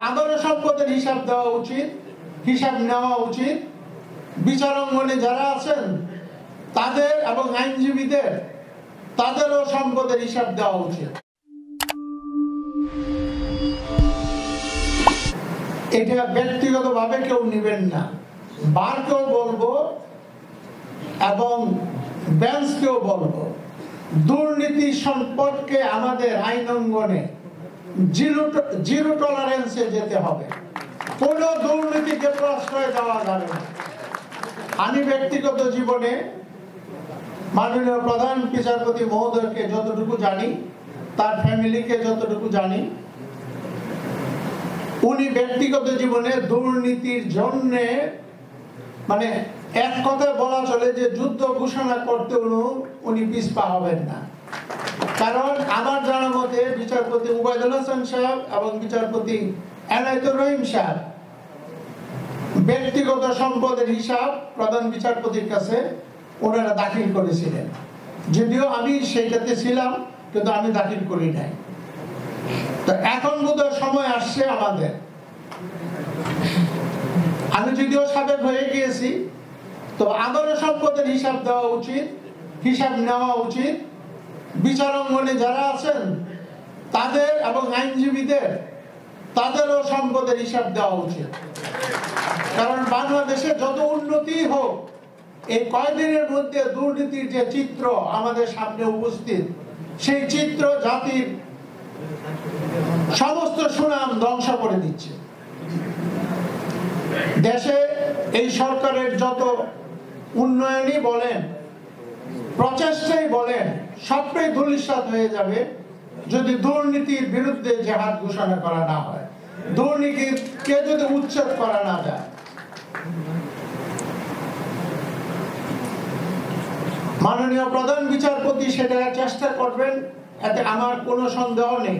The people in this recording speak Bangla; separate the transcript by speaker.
Speaker 1: আমারও সম্পদের হিসাব দেওয়া উচিত, হিসাব নেওয়া উচিত। বিচারাঙ্গনে যারা আছেন তাদের এবং আইনজীবীদের তাদেরও সম্পদের হিসাব দেওয়া উচিত। এটা ব্যক্তিগতভাবে কেউ নেবেন না, বারকেও বলবো এবং বেঞ্চকেও বলবো, দুর্নীতি সম্পর্কে আমাদের আইন অঙ্গনে জিরো টলারেন্সে যেতে হবে। কোন দুর্নীতিকে প্রশ্রয় দেওয়া যাবে না। আমি ব্যক্তিগত জীবনে মাননীয় প্রধান বিচারপতি মহোদয়কে যতটুকু জানি, তার ফ্যামিলিকে যতটুকু জানি, উনি ব্যক্তিগত জীবনে দুর্নীতির জন্য মানে এক কথায় বলা চলে যে যুদ্ধ ঘোষণা করতে উনি পিছপা হবেন না। কারণ আমার জানা মতে বিচারপতি উবাইদুল হাসান সাহেব এবং বিচারপতি এনায়েতুর রহিম সাহেব ব্যক্তিগত সম্পদের হিসাব প্রধান বিচারপতির কাছে ওনারা দাখিল করেছিলেন। যদিও আমি সেইটাতে ছিলাম, কিন্তু আমি দাখিল করি নাই। তো এখন বোধহয় সময় আসছে আমাদের, আমি যদিও সাবেক হয়ে গিয়েছি, তো আমারও সম্পদের হিসাব দেওয়া উচিত, হিসাব নেওয়া উচিত। বিচারাঙ্গনে যারা আছেন তাদের এবং আইনজীবীদের তাদেরও সম্পদের হিসাব দেওয়া উচিত। কারণ বাংলাদেশে যত উন্নতি হোক, এই কয়েকদিনের মধ্যে দুর্নীতির যে চিত্র আমাদের সামনে উপস্থিত, সেই চিত্র জাতির সমস্ত সুনাম ধ্বংস করে দিচ্ছে। দেশে এই সরকারের যত উন্নয়নই বলেন, প্রচেষ্টাই বলেন, সবটাই ধূলিসাৎ হয়ে যাবে যদি দুর্নীতির বিরুদ্ধে জেহাদ ঘোষণা করা না হয়, দুর্নীতিকে যদি উচ্ছেদ করা না যায়। মাননীয় প্রধান বিচারপতি সেটা চেষ্টা করবেন, এতে আমার কোনো সন্দেহ নেই।